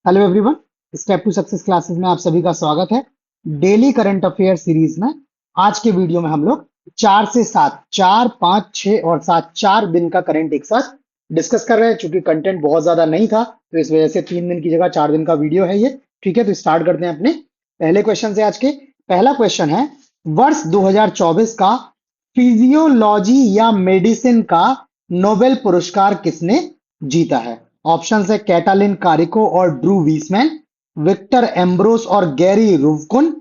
Hello everyone, step to success classes में आप सभी का स्वागत है। डेली करंट अफेयर सीरीज में आज के वीडियो में हम लोग 4 से 7, 4, 5, 6 और 7 4 दिन का करंट एक साथ डिस्कस कर रहे हैं। चूंकि कंटेंट बहुत ज्यादा नहीं था तो इस वजह से 3 दिन की जगह 4 दिन का वीडियो है ये। ठीक है, तो स्टार्ट करते हैं अपने पहले क्वेश्चन से। आज के पहला क्वेश्चन है, वर्ष 2024 का फिजियोलॉजी या मेडिसिन का नोबेल पुरस्कार किसने जीता है? ऑप्शन है कैटालिन कारिको और ड्रू वीसमैन, विक्टर एम्ब्रोस और गैरी रुवकुन,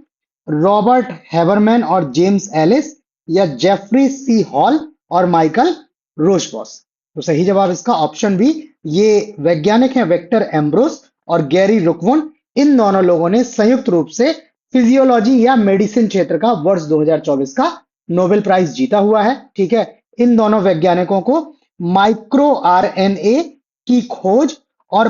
रॉबर्ट हेबरमैन और जेम्स एलिस, या जेफरी सी हॉल और माइकल रोशबॉस। तो सही जवाब इसका ऑप्शन बी। ये वैज्ञानिक हैं विक्टर एम्ब्रोस और गैरी रुकवन। इन दोनों लोगों ने संयुक्त रूप से फिजियोलॉजी या मेडिसिन क्षेत्र का वर्ष 2024 का नोबेल प्राइज जीता हुआ है। ठीक है, इन दोनों वैज्ञानिकों को माइक्रो आरएनए की खोज और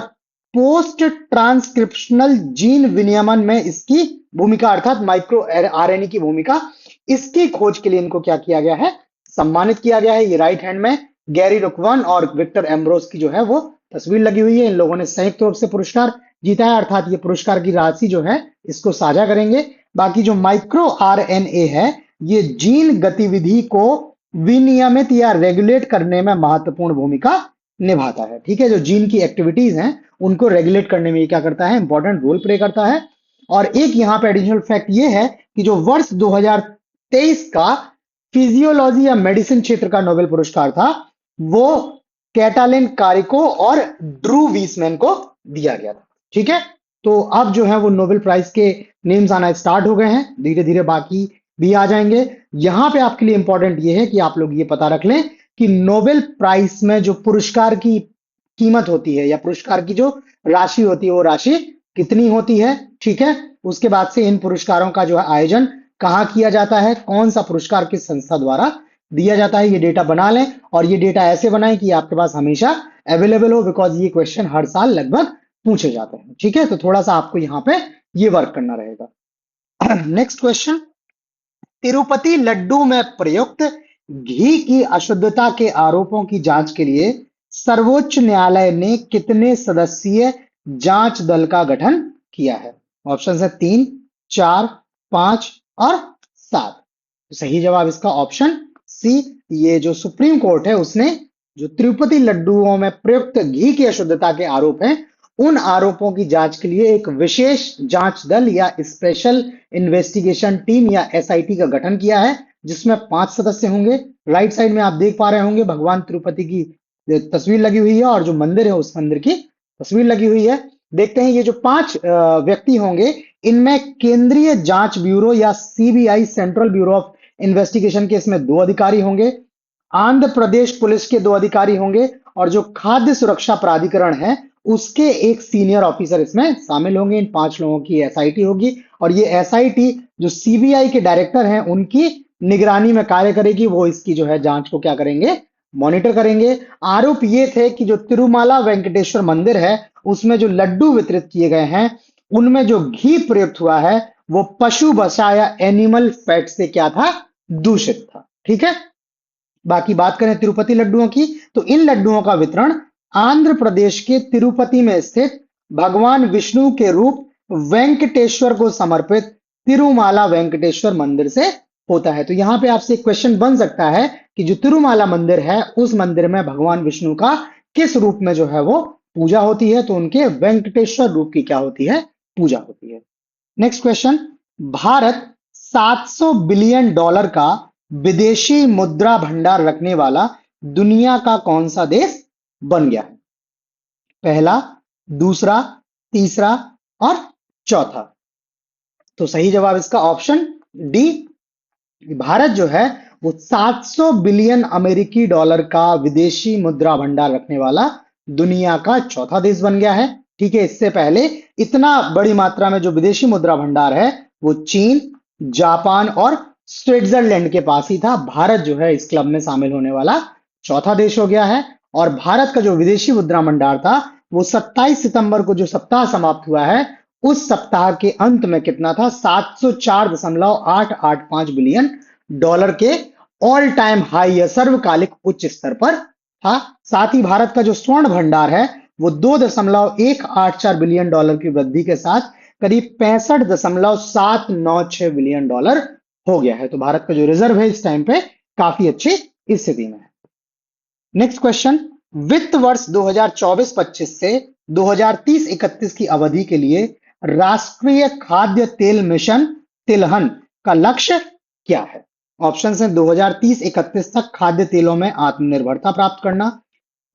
पोस्ट ट्रांसक्रिप्शनल जीन विनियमन में इसकी भूमिका, अर्थात माइक्रो आरएनए की भूमिका, इसकी खोज के लिए इनको क्या किया गया है? सम्मानित किया गया है। ये राइट हैंड में गैरी रुकवन और विक्टर एम्ब्रोस की जो है वो तस्वीर लगी हुई है। इन लोगों ने संयुक्त रूप से पुरस्कार जीता है, अर्थात ये पुरस्कार की राशि जो है इसको साझा करेंगे। बाकी जो माइक्रो आरएनए है, ये जीन गतिविधि को विनियमित या रेगुलेट करने में महत्वपूर्ण भूमिका निभाता है। ठीक है, जो जीन की एक्टिविटीज हैं उनको रेगुलेट करने में ये क्या करता है? इंपॉर्टेंट रोल प्ले करता है। और एक यहाँ पे एडिशनल फैक्ट ये है कि जो वर्ष 2023 का फिजियोलॉजी या मेडिसिन क्षेत्र का नोबेल पुरस्कार था, वो कैटालिन कारिको और ड्रू वीसमैन को दिया गया था। ठीक है, तो अब जो है वो नोबेल प्राइज के नेम्स आना स्टार्ट हो गए हैं, धीरे धीरे बाकी भी आ जाएंगे। यहां पे आपके लिए इंपॉर्टेंट ये है कि आप लोग ये पता रख लें कि नोबेल प्राइज में जो पुरस्कार की कीमत होती है या पुरस्कार की जो राशि होती है वो राशि कितनी होती है। ठीक है, उसके बाद से इन पुरस्कारों का जो है आयोजन कहाँ किया जाता है, कौन सा पुरस्कार किस संस्था द्वारा दिया जाता है, ये डेटा बना लें। और ये डेटा ऐसे बनाएं कि आपके पास हमेशा अवेलेबल हो, बिकॉज ये क्वेश्चन हर साल लगभग पूछे जाते हैं। ठीक है, तो थोड़ा सा आपको यहाँ पे ये वर्क करना रहेगा। नेक्स्ट क्वेश्चन, तिरुपति लड्डू में प्रयुक्त घी की अशुद्धता के आरोपों की जांच के लिए सर्वोच्च न्यायालय ने कितने सदस्यीय जांच दल का गठन किया है? ऑप्शन है 3, 4, 5 और 7। सही जवाब इसका ऑप्शन सी। ये जो सुप्रीम कोर्ट है उसने जो तिरुपति लड्डुओं में प्रयुक्त घी की अशुद्धता के आरोप हैं, उन आरोपों की जांच के लिए एक विशेष जांच दल या स्पेशल इन्वेस्टिगेशन टीम या एसआईटी का गठन किया है, जिसमें 5 सदस्य होंगे। राइट साइड में आप देख पा रहे होंगे भगवान तिरुपति की तस्वीर लगी हुई है और जो मंदिर है उस मंदिर की तस्वीर लगी हुई है। देखते हैं ये जो 5 व्यक्ति होंगे, इनमें केंद्रीय जांच ब्यूरो या CBI, central bureau of investigation के इसमें 2 अधिकारी होंगे, आंध्र प्रदेश पुलिस के 2 अधिकारी होंगे और जो खाद्य सुरक्षा प्राधिकरण है उसके एक सीनियर ऑफिसर इसमें शामिल होंगे। इन 5 लोगों की एसआईटी होगी और ये एसआईटी जो सीबीआई के डायरेक्टर हैं उनकी निगरानी में कार्य करेगी। वो इसकी जो है जांच को क्या करेंगे? मॉनिटर करेंगे। आरोप ये थे कि जो तिरुमाला वेंकटेश्वर मंदिर है उसमें जो लड्डू वितरित किए गए हैं उनमें जो घी प्रयुक्त हुआ है वो पशु वसा या एनिमल फैट से क्या था? दूषित था। ठीक है, बाकी बात करें तिरुपति लड्डुओं की, तो इन लड्डुओं का वितरण आंध्र प्रदेश के तिरुपति में स्थित भगवान विष्णु के रूप वेंकटेश्वर को समर्पित तिरुमाला वेंकटेश्वर मंदिर से होता है। तो यहां पे आपसे एक क्वेश्चन बन सकता है कि जो तिरुमाला मंदिर है उस मंदिर में भगवान विष्णु का किस रूप में जो है वो पूजा होती है? तो उनके वेंकटेश्वर रूप की क्या होती है? पूजा होती है। नेक्स्ट क्वेश्चन, भारत $700 बिलियन का विदेशी मुद्रा भंडार रखने वाला दुनिया का कौन सा देश बन गया है? पहला, दूसरा, तीसरा और चौथा। तो सही जवाब इसका ऑप्शन डी। भारत जो है वो 700 बिलियन अमेरिकी डॉलर का विदेशी मुद्रा भंडार रखने वाला दुनिया का चौथा देश बन गया है। ठीक है, इससे पहले इतना बड़ी मात्रा में जो विदेशी मुद्रा भंडार है वो चीन, जापान और स्विट्जरलैंड के पास ही था। भारत जो है इस क्लब में शामिल होने वाला चौथा देश हो गया है। और भारत का जो विदेशी मुद्रा भंडार था वो 27 सितंबर को जो सप्ताह समाप्त हुआ है उस सप्ताह के अंत में कितना था? 704.885 बिलियन डॉलर के ऑल टाइम हाई या सर्वकालिक उच्च स्तर पर था। साथ ही भारत का जो स्वर्ण भंडार है वो $2.184 बिलियन की वृद्धि के साथ करीब $65.796 बिलियन हो गया है। तो भारत का जो रिजर्व है इस टाइम पे काफी अच्छी स्थिति में है। नेक्स्ट क्वेश्चन, वित्त वर्ष 2024-25 से 2030-31 की अवधि के लिए राष्ट्रीय खाद्य तेल मिशन तिलहन का लक्ष्य क्या है? ऑप्शन है 2030-31 तक खाद्य तेलों में आत्मनिर्भरता प्राप्त करना,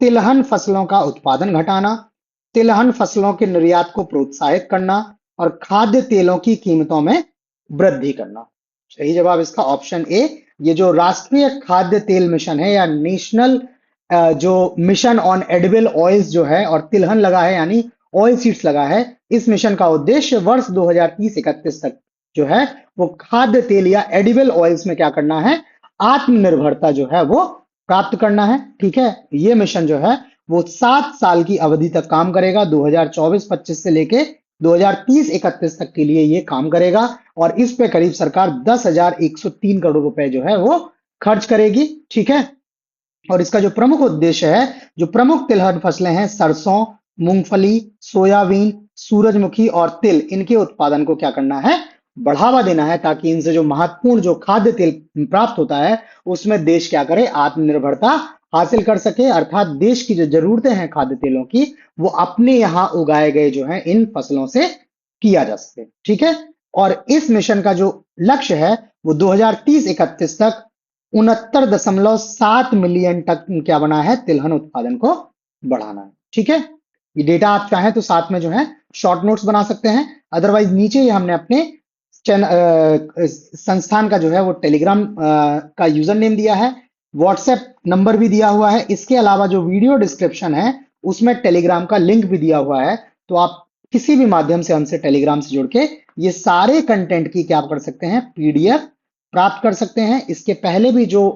तिलहन फसलों का उत्पादन घटाना, तिलहन फसलों के निर्यात को प्रोत्साहित करना और खाद्य तेलों की कीमतों में वृद्धि करना। सही जवाब इसका ऑप्शन ए। ये जो राष्ट्रीय खाद्य तेल मिशन है या नेशनल जो मिशन ऑन एडिबल ऑयल्स जो है और तिलहन लगा है यानी ऑयल सीड्स लगा है, इस मिशन का उद्देश्य वर्ष 2030-31 तक जो है वो खाद्य तेल या एडिबल ऑयल्स में क्या करना है, आत्मनिर्भरता जो है वो प्राप्त करना है। ठीक है, ये मिशन जो है वो 7 साल की अवधि तक काम करेगा, 2024-25 से लेके 2030-31 तक के लिए ये काम करेगा और इस पे करीब सरकार 10,103 करोड़ रुपए जो है वो खर्च करेगी। ठीक है, और इसका जो प्रमुख उद्देश्य है, जो प्रमुख तिलहन फसलें हैं सरसों, मूंगफली, सोयाबीन, सूरजमुखी और तिल, इनके उत्पादन को क्या करना है, बढ़ावा देना है ताकि इनसे जो महत्वपूर्ण जो खाद्य तेल प्राप्त होता है उसमें देश क्या करे, आत्मनिर्भरता हासिल कर सके। अर्थात देश की जो जरूरतें हैं खाद्य तेलों की वो अपने यहाँ उगाए गए जो है इन फसलों से किया जा सके। ठीक है, और इस मिशन का जो लक्ष्य है वो 2030-31 तक 69.7 मिलियन तक क्या बना है, तिलहन उत्पादन को बढ़ाना है। ठीक है, ये डेटा आप चाहें तो साथ में जो है शॉर्ट नोट्स बना सकते हैं, अदरवाइज नीचे ही हमने अपने संस्थान का जो है वो टेलीग्राम का यूजर नेम दिया है, व्हाट्सएप नंबर भी दिया हुआ है। इसके अलावा जो वीडियो डिस्क्रिप्शन है उसमें टेलीग्राम का लिंक भी दिया हुआ है, तो आप किसी भी माध्यम से हमसे टेलीग्राम से जुड़ के ये सारे कंटेंट की क्या कर सकते हैं, पीडीएफ प्राप्त कर सकते हैं। इसके पहले भी जो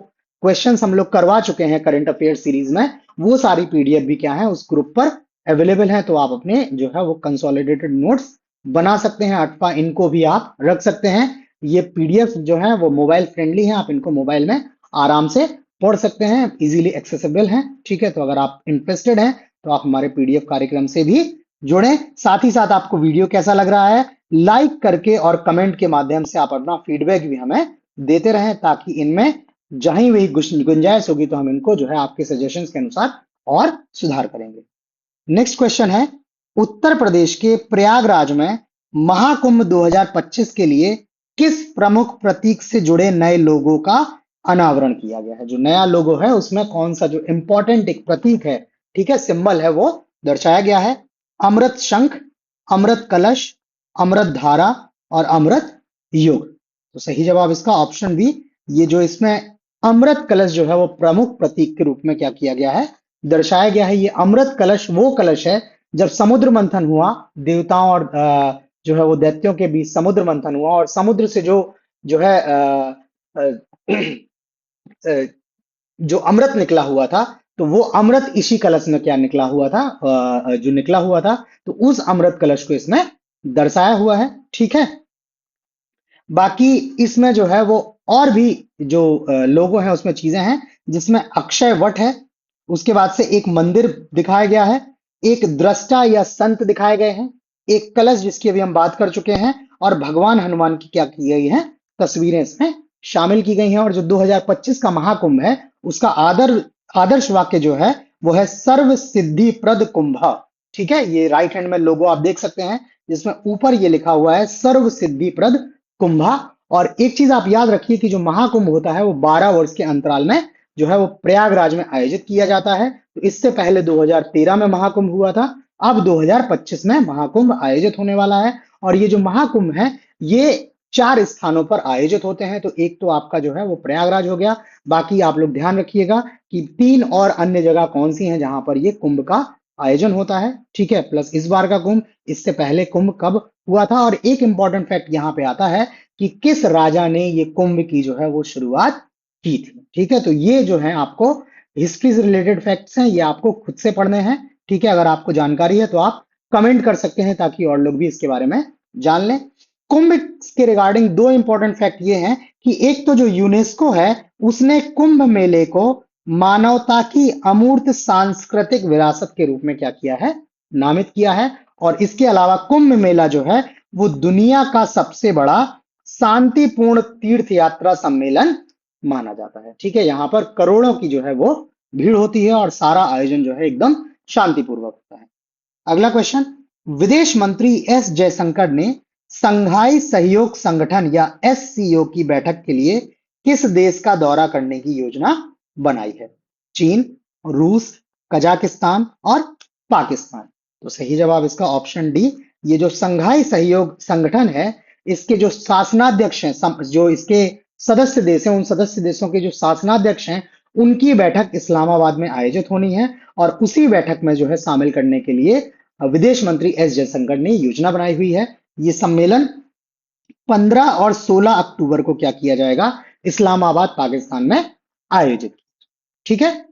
क्वेश्चंस हम लोग करवा चुके हैं करंट अफेयर सीरीज में, वो सारी पीडीएफ भी क्या है उस ग्रुप पर अवेलेबल है, तो आप अपने जो है वो कंसोलिडेटेड नोट्स बना सकते हैं अथवा इनको भी आप रख सकते हैं। ये पीडीएफ जो है वो मोबाइल फ्रेंडली है, आप इनको मोबाइल में आराम से पढ़ सकते हैं, इजीली एक्सेसिबल हैं। ठीक है, तो अगर आप इंटरेस्टेड हैं तो आप हमारे पीडीएफ कार्यक्रम से भी जुड़ें। साथ ही साथ आपको वीडियो कैसा लग रहा है, लाइक करके और कमेंट के माध्यम से आप अपना फीडबैक भी हमें देते रहें, ताकि इनमें जहीं वही गुंजाइश होगी तो हम इनको जो है आपके सजेशंस के अनुसार और सुधार करेंगे। नेक्स्ट क्वेश्चन है, उत्तर प्रदेश के प्रयागराज में महाकुंभ 2025 के लिए किस प्रमुख प्रतीक से जुड़े नए लोगो का अनावरण किया गया है? जो नया लोगो है उसमें कौन सा जो इंपॉर्टेंट एक प्रतीक है, ठीक है, सिंबल है, वो दर्शाया गया है। अमृत शंख, अमृत कलश, अमृत धारा और अमृत युग। तो सही जवाब इसका ऑप्शन बी। ये जो इसमें अमृत कलश जो है वो प्रमुख प्रतीक के रूप में क्या किया गया है, दर्शाया गया है। ये अमृत कलश वो कलश है जब समुद्र मंथन हुआ, देवताओं और जो है वो दैत्यों के बीच समुद्र मंथन हुआ और समुद्र से जो है जो अमृत निकला हुआ था, तो वो अमृत इसी कलश में क्या निकला हुआ था, जो निकला हुआ था, तो उस अमृत कलश को इसमें दर्शाया हुआ है। ठीक है, बाकी इसमें जो है वो और भी जो लोगो हैं उसमें चीजें हैं, जिसमें अक्षय वट है, उसके बाद से एक मंदिर दिखाया गया है, एक दृष्टा या संत दिखाए गए हैं, एक कलश जिसकी अभी हम बात कर चुके हैं, और भगवान हनुमान की क्या की गई है, तस्वीरें इसमें शामिल की गई हैं। और जो 2025 का महाकुंभ है उसका आदर्श वाक्य जो है वो है सर्व सिद्धि प्रद कुंभ। ठीक है, ये राइट हैंड में लोगो आप देख सकते हैं जिसमें ऊपर ये लिखा हुआ है सर्व सिद्धि प्रद कुंभा। और एक चीज आप याद रखिए कि जो महाकुंभ होता है वो 12 वर्ष के अंतराल में जो है वो प्रयागराज में आयोजित किया जाता है। तो इससे पहले 2013 में महाकुंभ हुआ था, अब 2025 में महाकुंभ आयोजित होने वाला है। और ये जो महाकुंभ है ये 4 स्थानों पर आयोजित होते हैं। तो एक तो आपका जो है वो प्रयागराज हो गया, बाकी आप लोग ध्यान रखिएगा कि 3 और अन्य जगह कौन सी हैं जहां पर ये कुंभ का आयोजन होता है। ठीक है, प्लस इस बार का कुंभ, इससे पहले कुंभ कब हुआ था, और एक इंपॉर्टेंट फैक्ट यहाँ पे आता है कि किस राजा ने ये कुंभ की जो है वो शुरुआत की थी। ठीक है, तो ये जो है आपको हिस्ट्री से रिलेटेड फैक्ट्स हैं, ये आपको खुद से पढ़ने हैं। ठीक है, अगर आपको जानकारी है तो आप कमेंट कर सकते हैं ताकि और लोग भी इसके बारे में जान लें। कुंभ के रिगार्डिंग 2 इंपॉर्टेंट फैक्ट ये हैं कि एक तो जो यूनेस्को है उसने कुंभ मेले को मानवता की अमूर्त सांस्कृतिक विरासत के रूप में क्या किया है, नामित किया है। और इसके अलावा कुंभ मेला जो है वो दुनिया का सबसे बड़ा शांतिपूर्ण तीर्थ यात्रा सम्मेलन माना जाता है। ठीक है, यहां पर करोड़ों की जो है वो भीड़ होती है और सारा आयोजन जो है एकदम शांतिपूर्वक होता है। अगला क्वेश्चन, विदेश मंत्री एस जयशंकर ने संघाई सहयोग संगठन या एससीओ की बैठक के लिए किस देश का दौरा करने की योजना बनाई है? चीन, रूस, कजाकिस्तान और पाकिस्तान। तो सही जवाब इसका ऑप्शन डी। ये जो संघाई सहयोग संगठन है, इसके जो शासनाध्यक्ष हैं, जो इसके सदस्य देश हैं, उन सदस्य देशों के जो शासनाध्यक्ष हैं, उनकी बैठक इस्लामाबाद में आयोजित होनी है। और उसी बैठक में जो है शामिल करने के लिए विदेश मंत्री एस जयशंकर ने योजना बनाई हुई है। ये सम्मेलन 15 और 16 अक्टूबर को क्या किया जाएगा, इस्लामाबाद पाकिस्तान में आयोजित। ठीक है।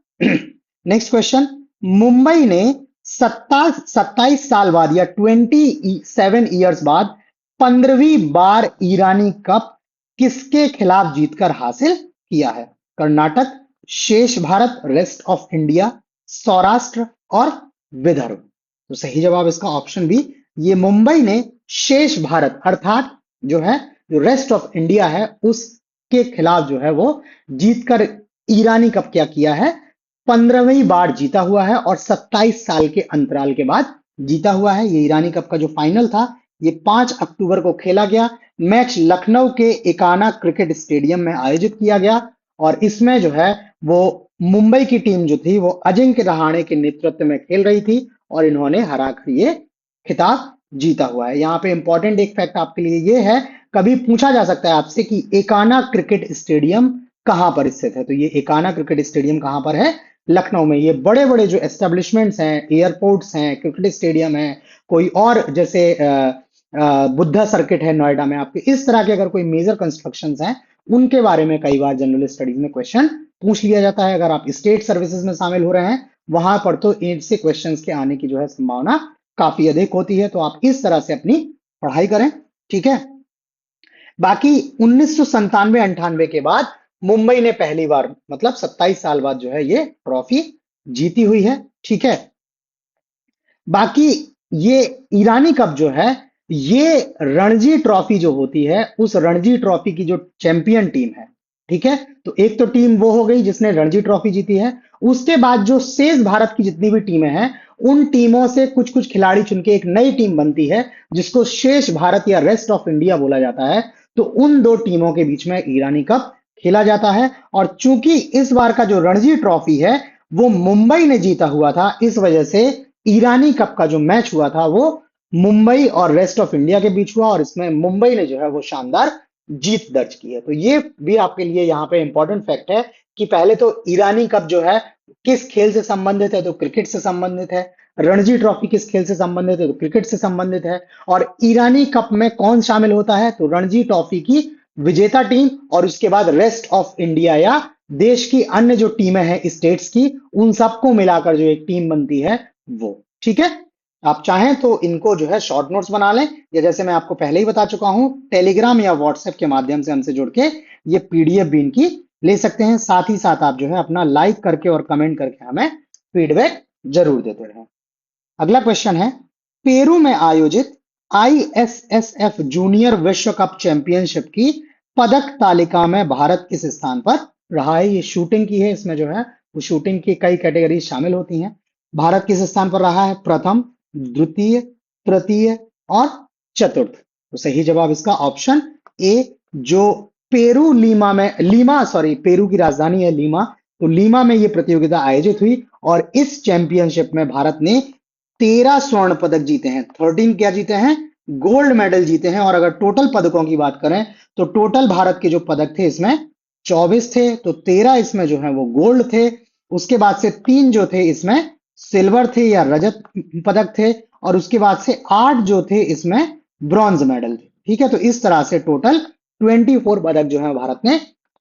नेक्स्ट क्वेश्चन, मुंबई ने 27 साल बाद या 27 ईयर्स बाद 15वीं बार ईरानी कप किसके खिलाफ जीतकर हासिल किया है? कर्नाटक, शेष Bharat, rest of India, Saurashtra और विदर्भ। तो सही जवाब इसका ऑप्शन बी। ये मुंबई ने शेष भारत अर्थात जो है जो रेस्ट ऑफ इंडिया है उसके खिलाफ जो है वो जीतकर ईरानी कप क्या किया है, 15वीं बार जीता हुआ है और 27 साल के अंतराल के बाद जीता हुआ है। ये ईरानी कप का जो फाइनल था ये 5 अक्टूबर को खेला गया। मैच लखनऊ के एकाना क्रिकेट स्टेडियम में आयोजित किया गया और इसमें जो है वो मुंबई की टीम जो थी वो अजिंक्य रहाणे के नेतृत्व में खेल रही थी और इन्होंने हराकर ये खिताब जीता हुआ है। यहाँ पे इंपॉर्टेंट एक फैक्ट आपके लिए ये है, कभी पूछा जा सकता है आपसे कि एकाना क्रिकेट स्टेडियम कहां पर स्थित है। तो ये एकाना क्रिकेट स्टेडियम कहां पर है, लखनऊ में। ये बड़े बड़े जो एस्टेब्लिशमेंट्स हैं, एयरपोर्ट्स हैं, क्रिकेट स्टेडियम है, कोई और जैसे बुद्धा सर्किट है नोएडा में, आपके इस तरह के अगर कोई मेजर कंस्ट्रक्शंस हैं उनके बारे में कई बार जनरल स्टडीज में क्वेश्चन पूछ लिया जाता है। अगर आप स्टेट सर्विसेज में शामिल हो रहे हैं वहां पर तो इनसे क्वेश्चंस के आने की जो है संभावना काफी अधिक होती है। तो आप इस तरह से अपनी पढ़ाई करें। ठीक है। बाकी 1997-98 के बाद मुंबई ने पहली बार मतलब 27 साल बाद जो है ये ट्रॉफी जीती हुई है। ठीक है। बाकी ये ईरानी कप जो है ये रणजी ट्रॉफी जो होती है उस रणजी ट्रॉफी की जो चैंपियन टीम है, ठीक है, तो एक तो टीम वो हो गई जिसने रणजी ट्रॉफी जीती है। उसके बाद जो शेष भारत की जितनी भी टीमें हैं उन टीमों से कुछ कुछ खिलाड़ी चुन के एक नई टीम बनती है जिसको शेष भारत या रेस्ट ऑफ इंडिया बोला जाता है। तो उन दो टीमों के बीच में ईरानी कप खेला जाता है और चूंकि इस बार का जो रणजी ट्रॉफी है वो मुंबई ने जीता हुआ था, इस वजह से ईरानी कप का जो मैच हुआ था वो मुंबई और रेस्ट ऑफ इंडिया के बीच हुआ और इसमें मुंबई ने जो है वो शानदार जीत दर्ज की है। तो ये भी आपके लिए यहाँ पे इंपॉर्टेंट फैक्ट है कि पहले तो ईरानी कप जो है किस खेल से संबंधित है, तो क्रिकेट से संबंधित है। रणजी ट्रॉफी किस खेल से संबंधित है, तो क्रिकेट से संबंधित है। और ईरानी कप में कौन शामिल होता है, तो रणजी ट्रॉफी की विजेता टीम और उसके बाद रेस्ट ऑफ इंडिया या देश की अन्य जो टीमें हैं स्टेट्स की, उन सबको मिलाकर जो एक टीम बनती है वो। ठीक है। आप चाहें तो इनको जो है शॉर्ट नोट्स बना लें या जैसे मैं आपको पहले ही बता चुका हूं टेलीग्राम या व्हाट्सएप के माध्यम से हमसे जुड़ के ये पीडीएफ भी इनकी ले सकते हैं। साथ ही साथ आप जो है अपना लाइक करके और कमेंट करके हमें फीडबैक जरूर देते रहें। अगला क्वेश्चन है, पेरू में आयोजित आईएसएसएफ जूनियर विश्व कप चैंपियनशिप की पदक तालिका में भारत किस स्थान पर रहा है? ये शूटिंग की है, इसमें जो है वो शूटिंग की कई कैटेगरी शामिल होती हैं। भारत किस स्थान पर रहा है? प्रथम, द्वितीय, तृतीय और चतुर्थ। तो सही जवाब इसका ऑप्शन ए। जो पेरू पेरू की राजधानी है लीमा, तो लीमा में ये प्रतियोगिता आयोजित हुई और इस चैंपियनशिप में भारत ने 13 स्वर्ण पदक जीते हैं। 13 क्या जीते हैं? गोल्ड मेडल जीते हैं। और अगर टोटल पदकों की बात करें तो टोटल भारत के जो पदक थे इसमें 24 थे, तो 13 इसमें जो है वो गोल्ड थे। उसके बाद से 3 जो थे इसमें सिल्वर थे या रजत पदक थे और उसके बाद से 8 जो थे इसमें ब्रॉन्ज मेडल थे। ठीक है। तो इस तरह से टोटल 24 पदक जो है भारत ने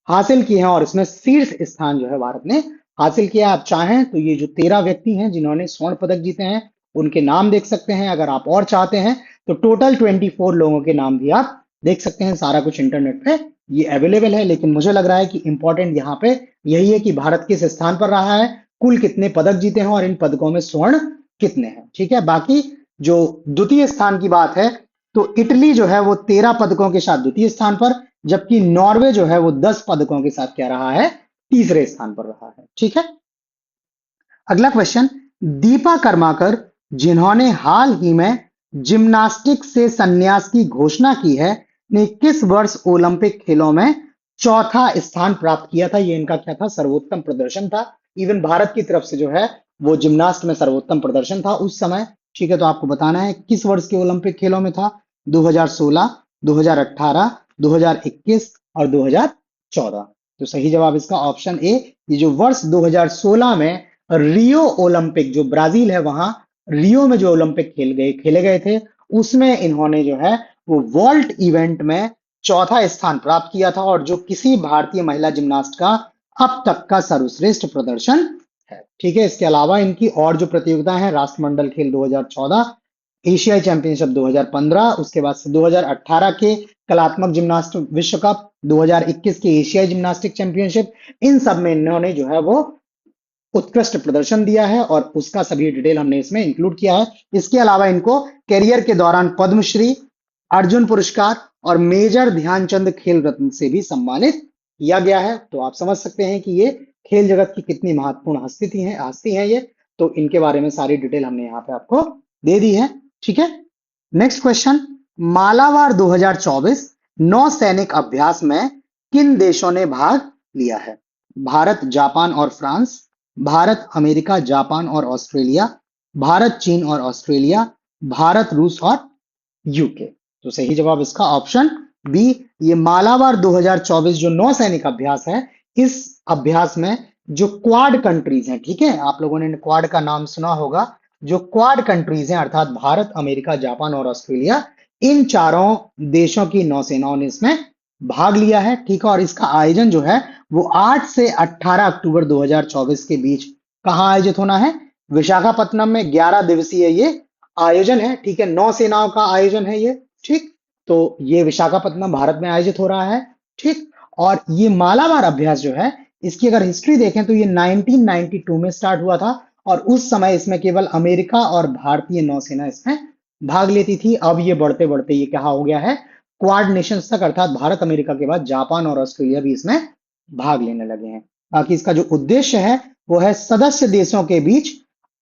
हासिल किए हैं और इसमें शीर्ष स्थान जो है भारत ने हासिल किया। आप चाहें तो ये जो 13 व्यक्ति हैं जिन्होंने स्वर्ण पदक जीते हैं उनके नाम देख सकते हैं। अगर आप और चाहते हैं तो टोटल 24 लोगों के नाम भी आप देख सकते हैं। सारा कुछ इंटरनेट पे ये अवेलेबल है, लेकिन मुझे लग रहा है कि इंपॉर्टेंट यहाँ पे यही है कि भारत किस स्थान पर रहा है, कुल कितने पदक जीते हैं और इन पदकों में स्वर्ण कितने हैं। ठीक है, बाकी जो द्वितीय स्थान की बात है तो इटली जो है वो 13 पदकों के साथ द्वितीय स्थान पर, जबकि नॉर्वे जो है वो 10 पदकों के साथ क्या रहा है, तीसरे स्थान पर रहा है। ठीक है, अगला क्वेश्चन, दीपा कर्माकर जिन्होंने हाल ही में जिम्नास्टिक से संन्यास की घोषणा की है, ने किस वर्ष ओलंपिक खेलों में चौथा स्थान प्राप्त किया था। ये इनका क्या था, सर्वोत्तम प्रदर्शन था। इवन भारत की तरफ से जो है वो जिम्नास्ट में सर्वोत्तम प्रदर्शन था उस समय। ठीक है, तो आपको बताना है किस वर्ष के ओलंपिक खेलों में था, 2016, 2018, 2021 और 2014। तो सही जवाब इसका ऑप्शन ए, ये जो वर्ष 2016 में रियो ओलंपिक, जो ब्राजील है वहां रियो में जो ओलंपिक खेले गए थे, उसमें इन्होंने जो है वो वॉल्ट इवेंट में चौथा स्थान प्राप्त किया था, और जो किसी भारतीय महिला जिम्नास्ट का अब तक का सर्वश्रेष्ठ प्रदर्शन है। ठीक है, इसके अलावा इनकी और जो प्रतियोगिता है, राष्ट्रमंडल खेल 2014, एशियाई चैंपियनशिप 2015, उसके बाद से 2018 के कलात्मक जिम्नास्ट विश्व कप, 2021 के एशियाई जिम्नास्टिक चैंपियनशिप, इन सब में इन्होंने जो है वो उत्कृष्ट प्रदर्शन दिया है और उसका सभी डिटेल हमने इसमें इंक्लूड किया है। इसके अलावा इनको करियर के दौरान पद्मश्री, अर्जुन पुरस्कार और मेजर ध्यानचंद खेल रत्न से भी सम्मानित किया गया है। तो आप समझ सकते हैं कि ये खेल जगत की कितनी महत्वपूर्ण हस्ती है ये। तो इनके बारे में सारी डिटेल हमने यहाँ पे आपको दे दी है। ठीक है, नेक्स्ट क्वेश्चन, मालाबार 2024 नौसैनिक अभ्यास में किन देशों ने भाग लिया है। भारत, जापान और फ्रांस, भारत, अमेरिका, जापान और ऑस्ट्रेलिया, भारत, चीन और ऑस्ट्रेलिया, भारत, रूस और यूके। तो सही जवाब इसका ऑप्शन बी, ये मालाबार 2024 जो नौसैनिक अभ्यास है, इस अभ्यास में जो क्वाड कंट्रीज हैं, ठीक है, आप लोगों ने क्वाड का नाम सुना होगा, जो क्वाड कंट्रीज हैं अर्थात भारत, अमेरिका, जापान और ऑस्ट्रेलिया, इन चारों देशों की नौसेनाओं ने इसमें भाग लिया है। ठीक है, और इसका आयोजन जो है वो 8 से 18 अक्टूबर 2024 के बीच कहां आयोजित होना है, विशाखापत्तनम में 11 दिवसीय ये आयोजन है। ठीक है, नौसेनाओं का आयोजन है ये। ठीक, तो ये विशाखापत्तनम भारत में आयोजित हो रहा है। ठीक, और ये मालाबार अभ्यास जो है, इसकी अगर हिस्ट्री देखें तो ये 1992 में स्टार्ट हुआ था, और उस समय इसमें केवल अमेरिका और भारतीय नौसेना इसमें भाग लेती थी। अब ये बढ़ते बढ़ते ये क्या हो गया है, क्वाड नेशंस तक, अर्थात भारत अमेरिका के बाद जापान और ऑस्ट्रेलिया भी इसमें भाग लेने लगे हैं। बाकी इसका जो उद्देश्य है वो है सदस्य देशों के बीच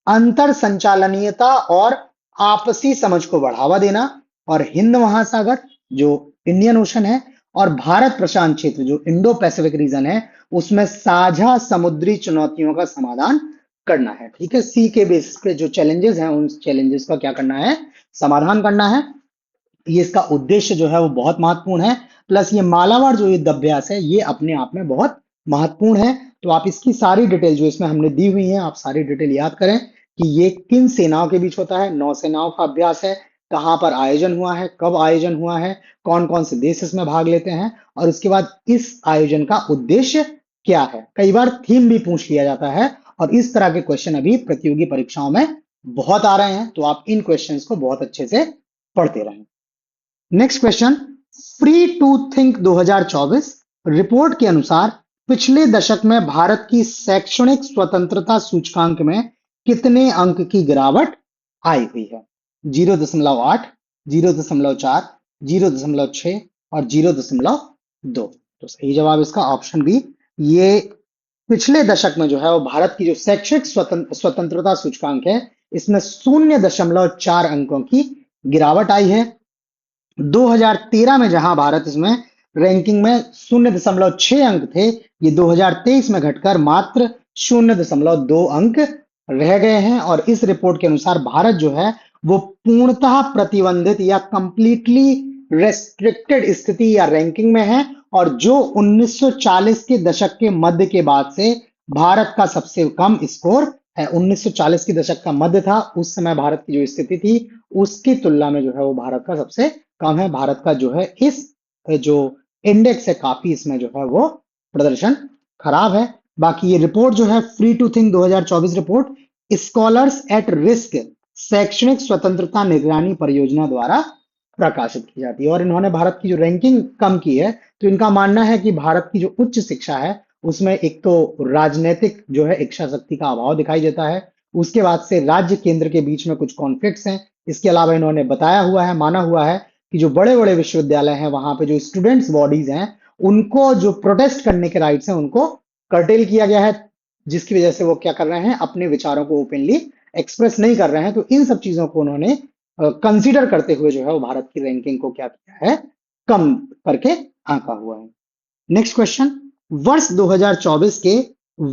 अंतर संचालनीयता और आपसी समझ को बढ़ावा देना, और हिंद महासागर जो इंडियन ओशन है और भारत प्रशांत क्षेत्र जो इंडो पैसिफिक रीजन है, उसमें साझा समुद्री चुनौतियों का समाधान करना है। ठीक है, सी के बेसिस पे जो चैलेंजेस हैं उन चैलेंजेस का क्या करना है, समाधान करना है। ये इसका उद्देश्य जो है वो बहुत महत्वपूर्ण है। प्लस ये मालाबार जो युद्ध अभ्यास है ये अपने आप में बहुत महत्वपूर्ण है। तो आप इसकी सारी डिटेल जो इसमें हमने दी हुई है, आप सारी डिटेल याद करें कि ये किन सेनाओं के बीच होता है, नौसेनाओं का अभ्यास है, कहां पर आयोजन हुआ है, कब आयोजन हुआ है, कौन कौन से देश इसमें भाग लेते हैं, और उसके बाद इस आयोजन का उद्देश्य क्या है। कई बार थीम भी पूछ लिया जाता है, और इस तरह के क्वेश्चन अभी प्रतियोगी परीक्षाओं में बहुत आ रहे हैं, तो आप इन क्वेश्चंस को बहुत अच्छे से पढ़ते रहें। Next question, free to think 2024 report के अनुसार पिछले दशक में भारत की शैक्षणिक स्वतंत्रता सूचकांक में कितने अंक की गिरावट आई हुई है। 0.8, 0.4, 0.6 और 0.2। तो सही जवाब इसका ऑप्शन बी, ये पिछले दशक में जो है वो भारत की जो शैक्षिक स्वतंत्रता सूचकांक है, इसमें 0.4 अंकों की गिरावट आई है। 2013 में जहां भारत इसमें रैंकिंग में 0.6 अंक थे, ये 2023 में घटकर मात्र 0.2 अंक रह गए हैं। और इस रिपोर्ट के अनुसार भारत जो है वो पूर्णतः प्रतिबंधित या कंप्लीटली रेस्ट्रिक्टेड स्थिति या रैंकिंग में है, और जो 1940 के दशक के मध्य के बाद से भारत का सबसे कम स्कोर है। 1940 के दशक का मध्य था, उस समय भारत की जो स्थिति थी उसकी तुलना में जो है वो भारत का सबसे कम है। भारत का जो है इस जो इंडेक्स है काफी इसमें जो है वो प्रदर्शन खराब है। बाकी ये रिपोर्ट जो है free to think 2024 report scholars at risk शैक्षणिक स्वतंत्रता निगरानी परियोजना द्वारा प्रकाशित की जाती है। और इन्होंने भारत की जो रैंकिंग कम की है, तो इनका मानना है कि भारत की जो उच्च शिक्षा है उसमें एक तो राजनीतिक जो है इच्छा शक्ति का अभाव दिखाई देता है, उसके बाद से राज्य केंद्र के बीच में कुछ कॉन्फ्लिक्ट्स हैं। इसके अलावा इन्होंने बताया हुआ है, माना हुआ है कि जो बड़े बड़े विश्वविद्यालय हैं वहां पे जो स्टूडेंट्स बॉडीज हैं उनको जो प्रोटेस्ट करने के राइट्स हैं उनको कर्टेल किया गया है, जिसकी वजह से वो क्या कर रहे हैं, अपने विचारों को ओपनली एक्सप्रेस नहीं कर रहे हैं। तो इन सब चीजों को उन्होंने कंसीडर करते हुए जो है वो भारत की रैंकिंग को क्या किया है, कम करके आंका हुआ है। नेक्स्ट क्वेश्चन, वर्ष 2024 के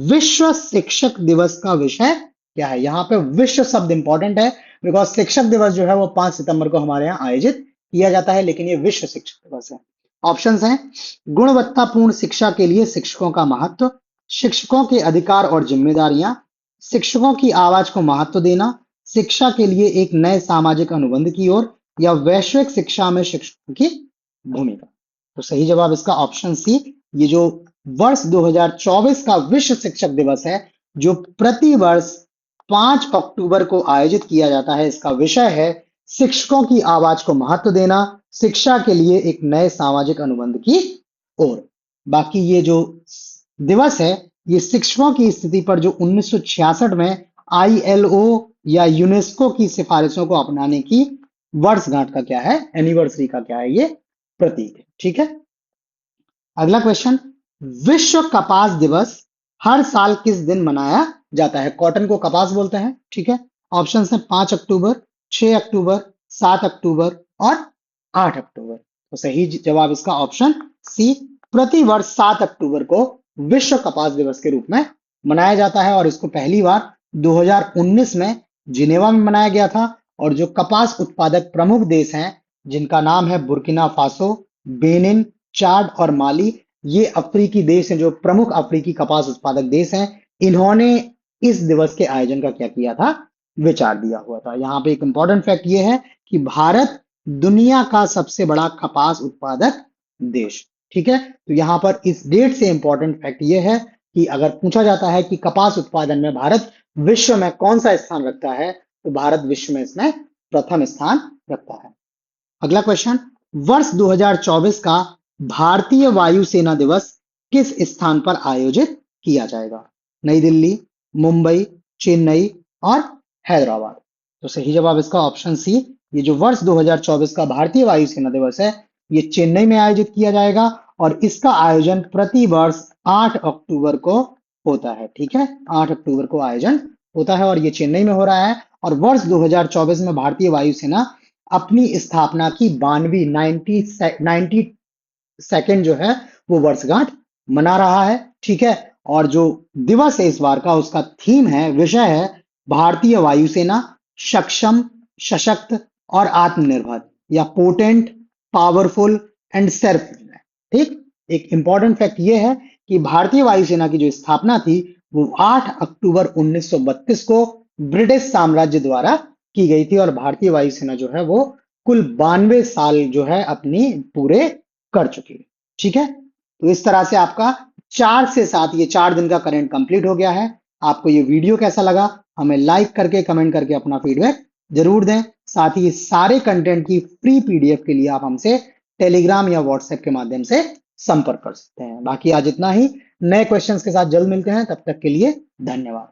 विश्व शिक्षक दिवस का विषय क्या है? यहाँ पे विश्व शब्द इंपॉर्टेंट है, बिकॉज शिक्षक दिवस जो है वो 5 सितंबर को हमारे यहाँ आयोजित किया जाता है, लेकिन ये विश्व शिक्षक दिवस है। ऑप्शंस हैं, गुणवत्तापूर्ण शिक्षा के लिए शिक्षकों का महत्व, शिक्षकों के अधिकार और जिम्मेदारियां, शिक्षकों की आवाज को महत्व देना, शिक्षा के लिए एक नए सामाजिक अनुबंध की ओर, या वैश्विक शिक्षा में शिक्षकों की भूमिका। तो सही जवाब इसका ऑप्शन सी, ये जो वर्ष 2024 का विश्व शिक्षक दिवस है जो प्रति वर्ष 5 अक्टूबर को आयोजित किया जाता है, इसका विषय है शिक्षकों की आवाज को महत्व देना, शिक्षा के लिए एक नए सामाजिक अनुबंध की ओर। बाकी ये जो दिवस है ये शिक्षकों की स्थिति पर जो 1966 में ILO या यूनेस्को की सिफारिशों को अपनाने की वर्षगांठ का क्या है, एनिवर्सरी का क्या है, ये प्रतीक है। ठीक है, अगला क्वेश्चन, विश्व कपास दिवस हर साल किस दिन मनाया जाता है? कॉटन को कपास बोलते हैं। ठीक है, ऑप्शन है 5 अक्टूबर, 6 अक्टूबर, 7 अक्टूबर और 8 अक्टूबर। तो सही जवाब इसका ऑप्शन सी, प्रति वर्ष 7 अक्टूबर को विश्व कपास दिवस के रूप में मनाया जाता है, और इसको पहली बार 2019 में जिनेवा में मनाया गया था। और जो कपास उत्पादक प्रमुख देश हैं जिनका नाम है बुर्किना फासो, बेनिन, चाड और माली, ये अफ्रीकी देश हैं जो प्रमुख अफ्रीकी कपास उत्पादक देश हैं। इन्होंने इस दिवस के आयोजन का क्या किया था, विचार दिया हुआ था। यहाँ पे एक इंपॉर्टेंट फैक्ट ये है कि भारत दुनिया का सबसे बड़ा कपास उत्पादक देश। ठीक है, तो यहाँ पर इस डेट से इंपॉर्टेंट फैक्ट ये है कि अगर पूछा जाता है कि कपास उत्पादन में भारत विश्व में कौन सा स्थान रखता है, तो भारत विश्व में इसमें प्रथम स्थान रखता है। अगला क्वेश्चन, वर्ष 2024 का भारतीय वायुसेना दिवस किस स्थान पर आयोजित किया जाएगा? नई दिल्ली, मुंबई, चेन्नई और हैदराबाद। तो सही जवाब इसका ऑप्शन सी, ये जो वर्ष 2024 का भारतीय वायुसेना दिवस है ये चेन्नई में आयोजित किया जाएगा, और इसका आयोजन प्रति वर्ष 8 अक्टूबर को होता है। ठीक है, 8 अक्टूबर को आयोजन होता है और ये चेन्नई में हो रहा है। और वर्ष 2024 में भारतीय वायुसेना अपनी स्थापना की 92 सेकेंड जो है वो वर्षगांठ मना रहा है। ठीक है, और जो दिवस है इस बार का, उसका थीम है, विषय है भारतीय वायुसेना सक्षम, सशक्त और आत्मनिर्भर, या पोटेंट, पावरफुल एंड सेल्फ। ठीक, एक इंपॉर्टेंट फैक्ट ये है कि भारतीय वायुसेना की जो स्थापना थी वो 8 अक्टूबर 1932 को ब्रिटिश साम्राज्य द्वारा की गई थी, और भारतीय वायुसेना जो है वो कुल 92 साल जो है अपनी पूरे कर चुकी है। ठीक है, तो इस तरह से आपका 4 से 7 ये 4 दिन का करंट कंप्लीट हो गया है। आपको ये वीडियो कैसा लगा हमें लाइक करके कमेंट करके अपना फीडबैक जरूर दें। साथ ही सारे कंटेंट की फ्री PDF के लिए आप हमसे टेलीग्राम या व्हाट्सएप के माध्यम से संपर्क कर सकते हैं। बाकी आज इतना ही, नए क्वेश्चंस के साथ जल्द मिलते हैं, तब तक के लिए धन्यवाद।